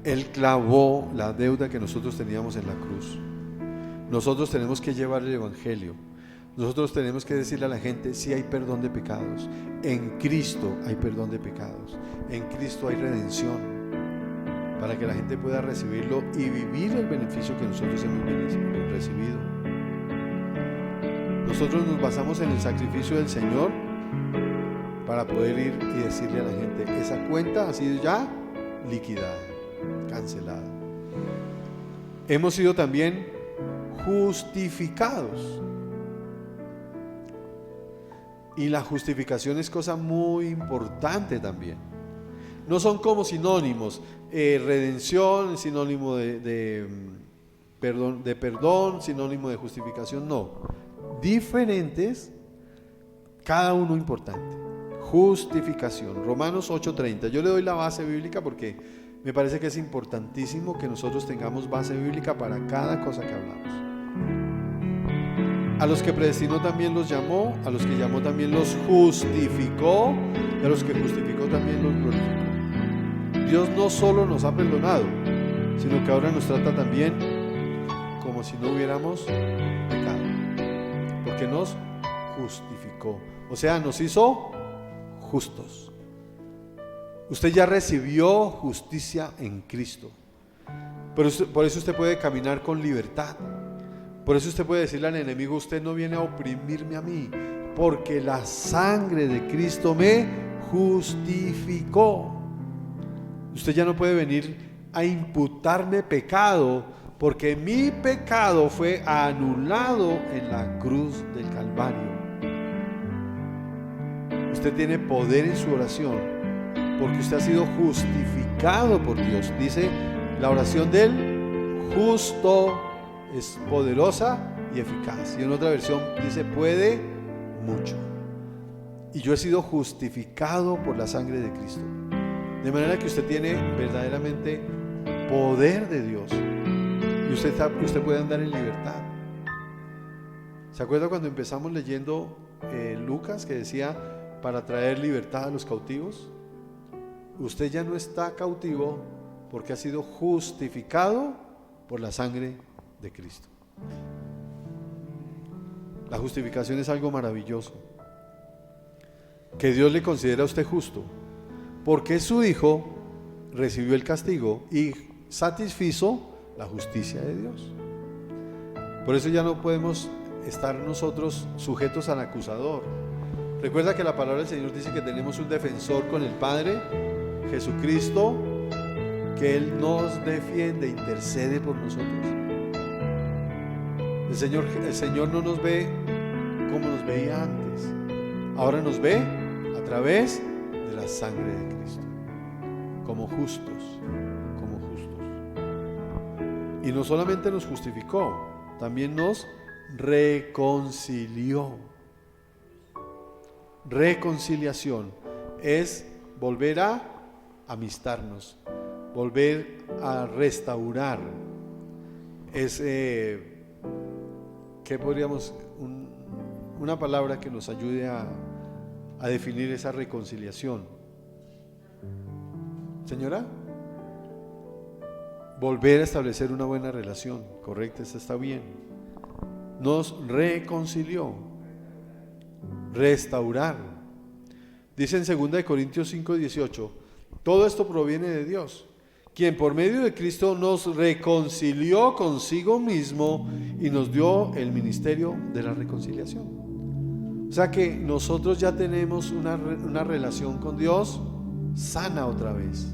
Él clavó la deuda que nosotros teníamos en la cruz. Nosotros tenemos que llevar el Evangelio. Nosotros tenemos que decirle a la gente, sí hay perdón de pecados. En Cristo hay perdón de pecados. En Cristo hay redención. Para que la gente pueda recibirlo y vivir el beneficio que nosotros hemos recibido. Nosotros nos basamos en el sacrificio del Señor para poder ir y decirle a la gente, esa cuenta ha sido ya liquidada, cancelada. Hemos sido también justificados. Y la justificación es cosa muy importante también. No son como sinónimos. Redención, sinónimo de perdón, sinónimo de justificación. No. Diferentes, cada uno importante. Justificación. Romanos 8:30. Yo le doy la base bíblica porque me parece que es importantísimo que nosotros tengamos base bíblica para cada cosa que hablamos. A los que predestinó también los llamó, a los que llamó también los justificó, y a los que justificó también los glorificó. Dios no solo nos ha perdonado, sino que ahora nos trata también como si no hubiéramos pecado, porque nos justificó, o sea, nos hizo justos. Usted ya recibió justicia en Cristo, por eso usted puede caminar con libertad. Por eso usted puede decirle al enemigo, usted no viene a oprimirme a mí, porque la sangre de Cristo me justificó. Usted ya no puede venir a imputarme pecado, porque mi pecado fue anulado en la cruz del Calvario. Usted tiene poder en su oración porque usted ha sido justificado por Dios. Dice, la oración del justo es poderosa y eficaz. Y en otra versión dice, puede mucho. Y yo he sido justificado por la sangre de Cristo. De manera que usted tiene verdaderamente poder de Dios. Y usted puede andar en libertad. ¿Se acuerda cuando empezamos leyendo Lucas, que decía, para traer libertad a los cautivos? Usted ya no está cautivo porque ha sido justificado por la sangre de Cristo. La justificación es algo maravilloso, que Dios le considera a usted justo, porque su Hijo recibió el castigo y satisfizo la justicia de Dios. Por eso ya no podemos estar nosotros sujetos al acusador. Recuerda que la palabra del Señor dice que tenemos un defensor con el Padre, Jesucristo, que Él nos defiende, intercede por nosotros. El Señor no nos ve como nos veía antes. Ahora nos ve a través de la sangre de Cristo, como justos, como justos. Y no solamente nos justificó, también nos reconcilió. Reconciliación es volver a amistarnos, volver a restaurar. Es, ¿qué podríamos? Una palabra que nos ayude a definir esa reconciliación. Señora, volver a establecer una buena relación, correcto, esa está bien. Nos reconcilió, restaurar. Dice en 2 Corintios 5:18, todo esto proviene de Dios, quien por medio de Cristo nos reconcilió consigo mismo y nos dio el ministerio de la reconciliación. O sea que nosotros ya tenemos una relación con Dios sana otra vez.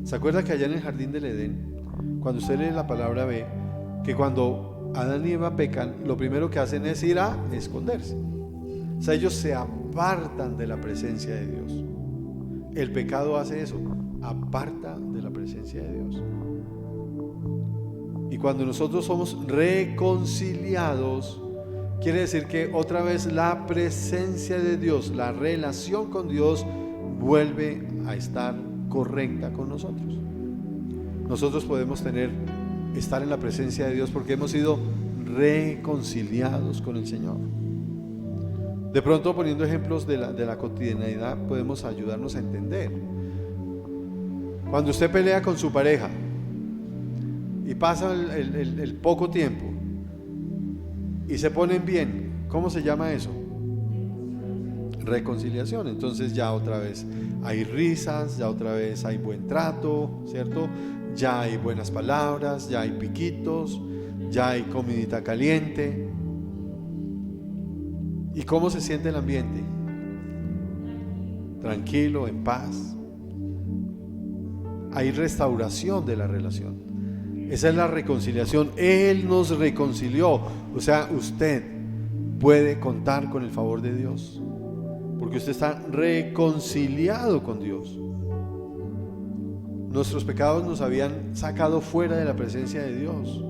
¿Se acuerda que allá en el jardín del Edén, cuando usted lee la palabra, ve que cuando Adán y Eva pecan, lo primero que hacen es ir a esconderse? O sea, ellos se apartan de la presencia de Dios. El pecado hace eso, aparta de la presencia de Dios. Y cuando nosotros somos reconciliados, quiere decir que otra vez la presencia de Dios, la relación con Dios vuelve a estar correcta con nosotros. Nosotros podemos estar en la presencia de Dios porque hemos sido reconciliados con el Señor. De pronto, poniendo ejemplos de la cotidianidad, podemos ayudarnos a entender. Cuando usted pelea con su pareja y pasa el poco tiempo y se ponen bien, ¿cómo se llama eso? Reconciliación. Entonces ya otra vez hay risas, ya otra vez hay buen trato, ¿cierto? Ya hay buenas palabras, ya hay piquitos, ya hay comidita caliente. ¿Y cómo se siente el ambiente? Tranquilo, en paz. Hay restauración de la relación. Esa es la reconciliación. Él nos reconcilió. O sea, usted puede contar con el favor de Dios, porque usted está reconciliado con Dios. Nuestros pecados nos habían sacado fuera de la presencia de Dios,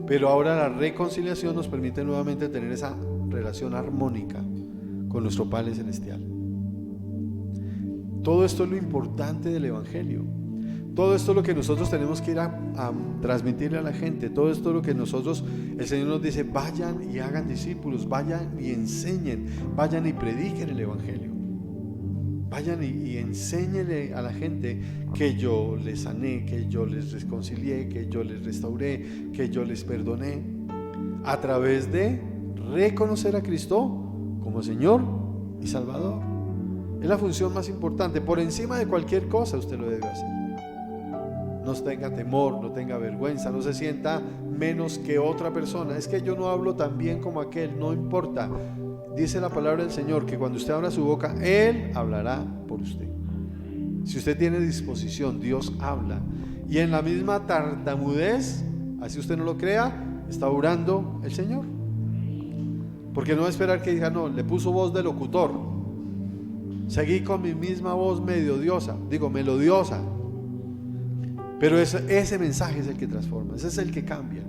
pero ahora la reconciliación nos permite nuevamente tener esa relación armónica con nuestro Padre Celestial. Todo esto es lo importante del Evangelio. Todo esto es lo que nosotros tenemos que ir a transmitirle a la gente. Todo esto es lo que nosotros, el Señor nos dice, vayan y hagan discípulos, vayan y enseñen, vayan y prediquen el Evangelio. Vayan y enséñenle a la gente que yo les sané, que yo les reconcilié, que yo les restauré, que yo les perdoné, a través de reconocer a Cristo como Señor y Salvador. Es la función más importante. Por encima de cualquier cosa usted lo debe hacer. No tenga temor, no tenga vergüenza, no se sienta menos que otra persona. Es que yo no hablo tan bien como aquel, no importa. Dice la palabra del Señor que cuando usted abra su boca, Él hablará por usted. Si usted tiene disposición, Dios habla. Y en la misma tartamudez, así usted no lo crea, está orando el Señor. Porque no va a esperar que diga, no, le puso voz de locutor. Seguí con mi misma voz melodiosa. Pero ese mensaje es el que transforma, ese es el que cambia.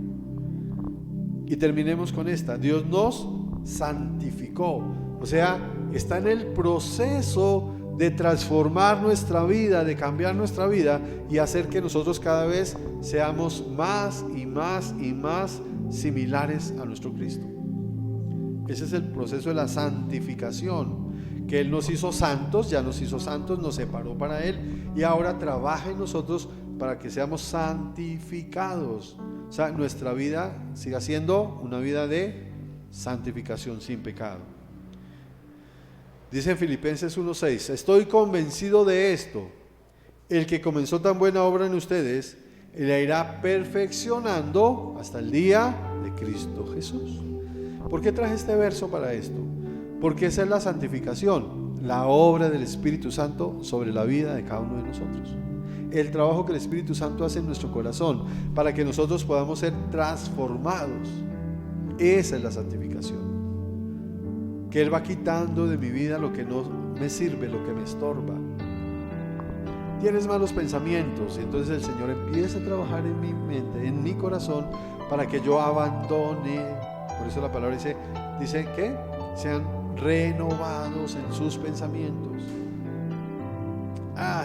Y terminemos con esta: Dios nos santificó. O sea, está en el proceso de transformar nuestra vida, de cambiar nuestra vida y hacer que nosotros cada vez seamos más y más y más similares a nuestro Cristo. Ese es el proceso de la santificación, que Él nos hizo santos, ya nos hizo santos, nos separó para Él y ahora trabaja en nosotros para que seamos santificados. O sea, nuestra vida siga siendo una vida de santificación sin pecado. Dice en Filipenses 1:6: estoy convencido de esto, el que comenzó tan buena obra en ustedes, la irá perfeccionando hasta el día de Cristo Jesús. ¿Por qué traje este verso para esto? Porque esa es la santificación, la obra del Espíritu Santo sobre la vida de cada uno de nosotros. El trabajo que el Espíritu Santo hace en nuestro corazón para que nosotros podamos ser transformados. Esa es la santificación. Que Él va quitando de mi vida lo que no me sirve, lo que me estorba. Tienes malos pensamientos y entonces el Señor empieza a trabajar en mi mente, en mi corazón, para que yo abandone. Por eso la palabra dice que sean renovados en sus pensamientos.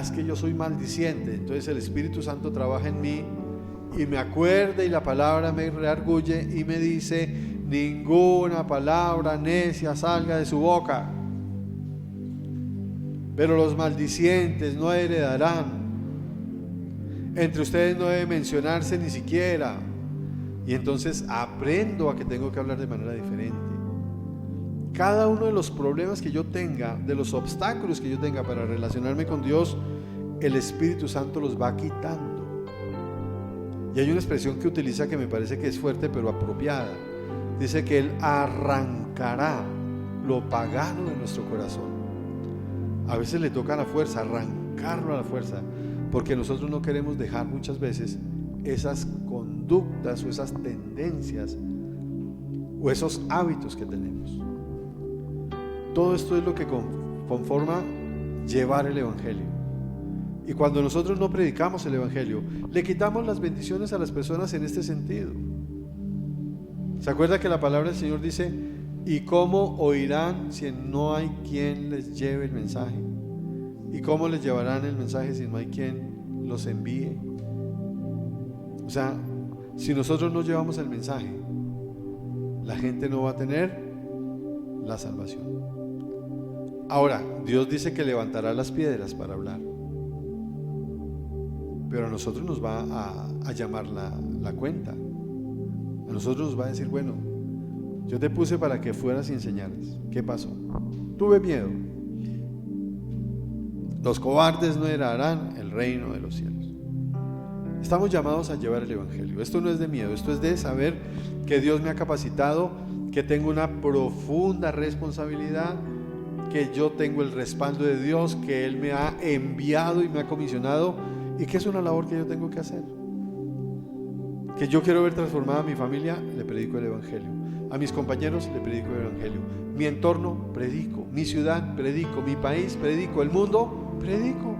Es que yo soy maldiciente. Entonces el Espíritu Santo trabaja en mí y me acuerda, y la palabra me reargulle y me dice: ninguna palabra necia salga de su boca, pero los maldicientes no heredarán, entre ustedes no debe mencionarse ni siquiera. Y entonces aprendo a que tengo que hablar de manera diferente. Cada uno de los problemas que yo tenga, de los obstáculos que yo tenga para relacionarme con Dios, el Espíritu Santo los va quitando. Y hay una expresión que utiliza que me parece que es fuerte pero apropiada. Dice que Él arrancará lo pagano de nuestro corazón. A veces le toca a la fuerza, arrancarlo a la fuerza, porque nosotros no queremos dejar muchas veces esas conductas o esas tendencias o esos hábitos que tenemos. Todo esto es lo que conforma llevar el Evangelio. Y cuando nosotros no predicamos el Evangelio, le quitamos las bendiciones a las personas en este sentido. ¿Se acuerda que la palabra del Señor dice: ¿y cómo oirán si no hay quien les lleve el mensaje? ¿Y cómo les llevarán el mensaje si no hay quien los envíe? O sea, si nosotros no llevamos el mensaje, la gente no va a tener la salvación. Ahora, Dios dice que levantará las piedras para hablar, pero a nosotros nos va a llamar la cuenta. A nosotros nos va a decir: bueno, yo te puse para que fueras y enseñaras. ¿Qué pasó? Tuve miedo. Los cobardes no heredarán el reino de los cielos. Estamos llamados a llevar el Evangelio. Esto no es de miedo, esto es de saber que Dios me ha capacitado, que tengo una profunda responsabilidad, que yo tengo el respaldo de Dios, que Él me ha enviado y me ha comisionado, y que es una labor que yo tengo que hacer. Que yo quiero ver transformada a mi familia, le predico el Evangelio. A mis compañeros le predico el Evangelio. Mi entorno, predico. Mi ciudad, predico. Mi país, predico. El mundo, predico.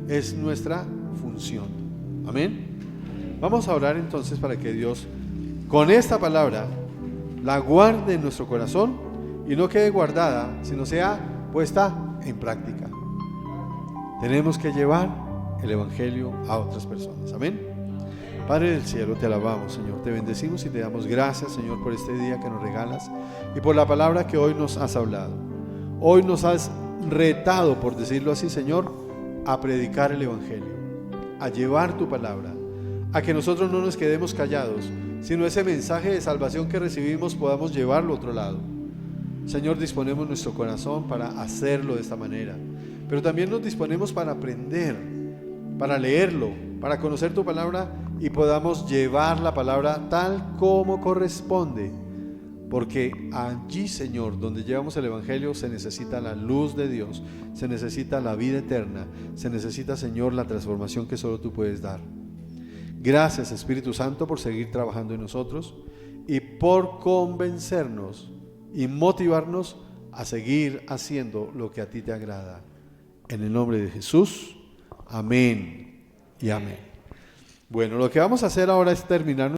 Es nuestra función. Amén. Vamos a orar entonces para que Dios, con esta palabra, la guarde en nuestro corazón y no quede guardada, sino sea puesta en práctica. Tenemos que llevar el Evangelio a otras personas. Amén. Padre del cielo, te alabamos, Señor, te bendecimos y te damos gracias, Señor, por este día que nos regalas y por la palabra que hoy nos has hablado. Hoy nos has retado, por decirlo así, Señor, a predicar el Evangelio, a llevar tu palabra, a que nosotros no nos quedemos callados, sino ese mensaje de salvación que recibimos podamos llevarlo a otro lado. Señor, disponemos nuestro corazón para hacerlo de esta manera, pero también nos disponemos para aprender, para leerlo, para conocer tu palabra y podamos llevar la palabra tal como corresponde, porque allí, Señor, donde llevamos el Evangelio, se necesita la luz de Dios, se necesita la vida eterna, se necesita, Señor, la transformación que solo tú puedes dar. Gracias, Espíritu Santo, por seguir trabajando en nosotros y por convencernos y motivarnos a seguir haciendo lo que a ti te agrada. En el nombre de Jesús, amén y amén. Bueno, lo que vamos a hacer ahora es terminar